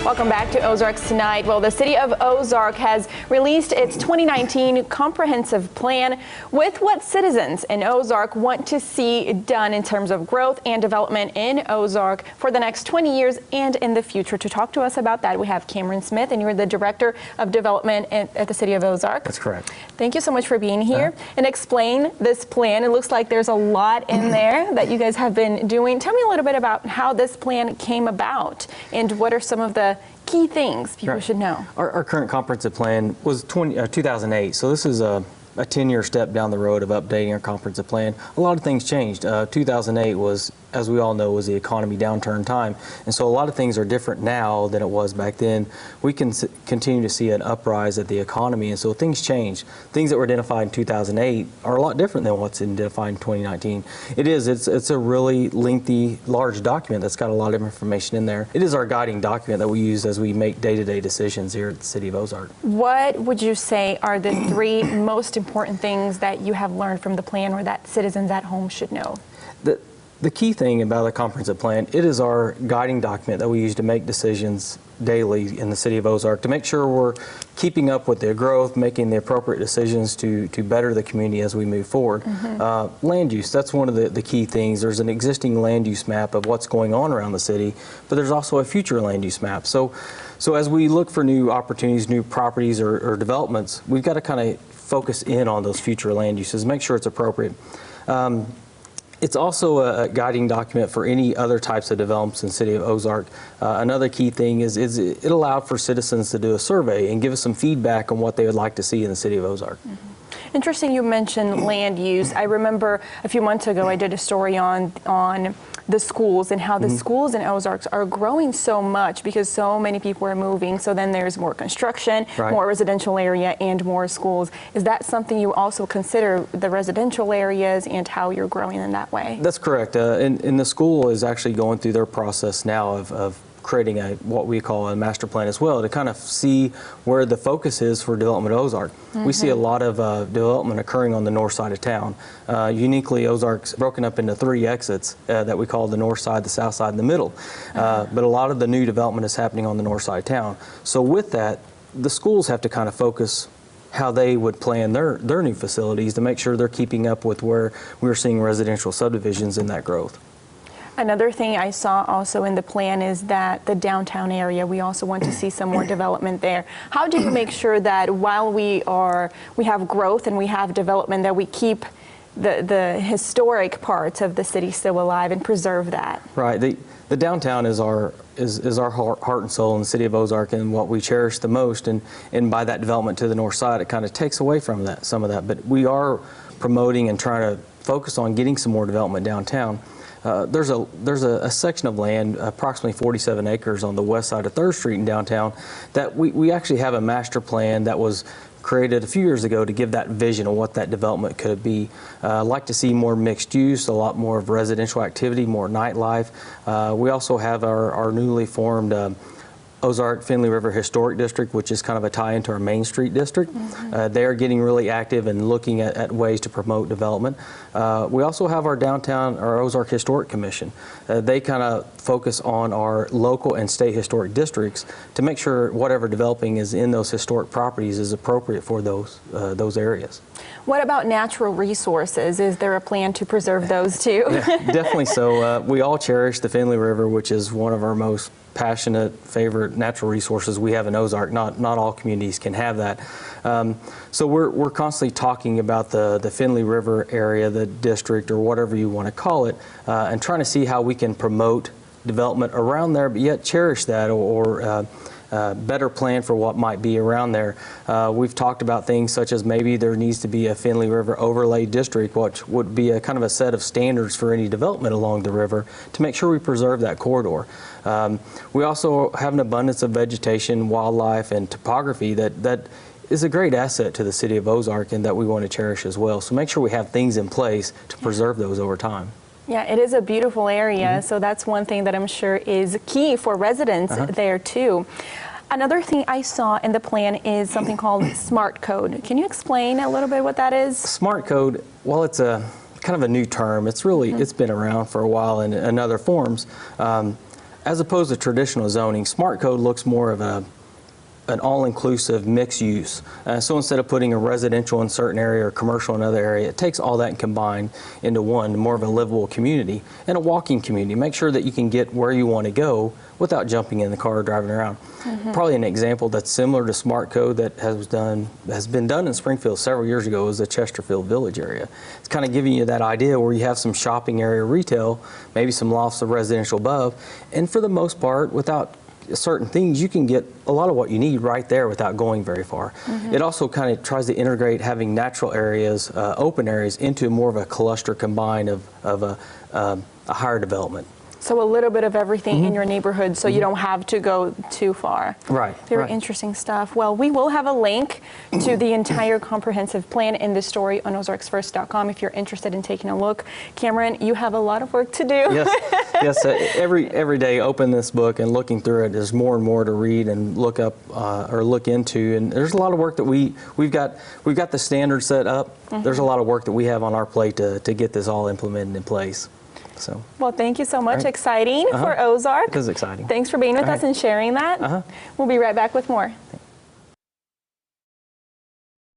Welcome back to Ozarks Tonight. Well, the City of Ozark has released its 2019 comprehensive plan with what citizens in Ozark want to see done in terms of growth and development in Ozark for the next 20 years and in the future. To talk to us about that, we have Cameron Smith, and you're the Director of Development at the City of Ozark. That's correct. Thank you so much for being here and explain this plan. It looks like there's a lot in there that you guys have been doing. Tell me a little bit about how this plan came about and what are some of the key things people should know. Our current comprehensive plan was 2008, so this is a 10-year step down the road of updating our comprehensive plan. A lot of things changed. 2008 was, as we all know, was the economy downturn time, and so a lot of things are different now than it was back then. We can continue to see an uprise at the economy, and so things change. Things that were identified in 2008 are a lot different than what's identified in 2019. It's a really lengthy, large document that's got a lot of information in there. It is our guiding document that we use as we make day-to-day decisions here at the City of Ozark. What would you say are the three most important things that you have learned from the plan or that citizens at home should know? The key thing about the comprehensive plan, it is our guiding document that we use to make decisions daily in the City of Ozark to make sure we're keeping up with the growth, making the appropriate decisions to better the community as we move forward. Land use, that's one of the key things. There's an existing land use map of what's going on around the city, but there's also a future land use map. So as we look for new opportunities, new properties or developments, we've got to kind of focus in on those future land uses, make sure it's appropriate. It's also a guiding document for any other types of developments in the City of Ozark. Another key thing is it allowed for citizens to do a survey and give us some feedback on what they would like to see in the City of Ozark. Interesting you mentioned land use. I remember a few months ago I did a story on the schools and how the schools in Ozarks are growing so much because so many people are moving. So then there's more construction, more residential area, and more schools. Is that something you also consider, the residential areas and how you're growing in that way? That's correct. And the school is actually going through their process now of creating what we call a master plan as well to kind of see where the focus is for development of Ozark. We see a lot of development occurring on the north side of town. Uniquely, Ozark's broken up into 3 exits that we call the north side, the south side, and the middle. But a lot of the new development is happening on the north side of town. So with that, the schools have to kind of focus how they would plan their new facilities to make sure they're keeping up with where we're seeing residential subdivisions in that growth. Another thing I saw also in the plan is that the downtown area, we also want to see some more development there. How do you make sure that while we have growth and we have development, that we keep the historic parts of the city still alive and preserve that? Right. The downtown is our heart and soul in the City of Ozark and what we cherish the most. And by that development to the north side, it kind of takes away from some of that. But we are promoting and trying to focus on getting some more development downtown. There's a section of land, approximately 47 acres on the west side of 3rd Street in downtown, that we actually have a master plan that was created a few years ago to give that vision of what that development could be. I'd like to see more mixed use, a lot more of residential activity, more nightlife. We also have our newly formed Ozark Finley River Historic District, which is kind of a tie into our Main Street District. They are getting really active and looking at ways to promote development. We also have our Ozark Historic Commission. They kind of focus on our local and state historic districts to make sure whatever developing is in those historic properties is appropriate for those areas. What about natural resources? Is there a plan to preserve those too? Yeah, definitely so. We all cherish the Finley River, which is one of our most passionate, favorite natural resources we have in Ozark. Not all communities can have that. So we're constantly talking about the Finley River area, the district, or whatever you want to call it, and trying to see how we can promote development around there, but yet cherish that or better plan for what might be around there. We've talked about things such as maybe there needs to be a Finley River overlay district, which would be a kind of a set of standards for any development along the river to make sure we preserve that corridor. We also have an abundance of vegetation, wildlife, and topography that is a great asset to the City of Ozark and that we want to cherish as well. So make sure we have things in place to preserve those over time. Yeah, it is a beautiful area, so that's one thing that I'm sure is key for residents there too. Another thing I saw in the plan is something called Smart Code. Can you explain a little bit what that is? Smart Code, well, it's kind of a new term. It's really, it's been around for a while in other forms. as opposed to traditional zoning, Smart Code looks more of an all-inclusive mixed use. So instead of putting a residential in a certain area or commercial in another area, it takes all that and combined into one, more of a livable community and a walking community. Make sure that you can get where you want to go without jumping in the car or driving around. Probably an example that's similar to Smart Code that has been done in Springfield several years ago is the Chesterfield Village area. It's kind of giving you that idea where you have some shopping area retail, maybe some lofts of residential above, and for the most part, without certain things, you can get a lot of what you need right there without going very far. It also kind of tries to integrate having natural areas, open areas, into more of a cluster combine of a higher development. So a little bit of everything in your neighborhood, so you don't have to go too far. Right. Very interesting stuff. Well, we will have a link to the entire comprehensive plan in this story on ozarksfirst.com if you're interested in taking a look. Cameron, you have a lot of work to do. Yes. Every day, open this book and looking through it, there's more and more to read and look up or look into. And there's a lot of work that we've got the standards set up. There's a lot of work that we have on our plate to get this all implemented in place. So. Well, thank you so much. Exciting for Ozark. It is exciting. Thanks for being with us and sharing that. We'll be right back with more.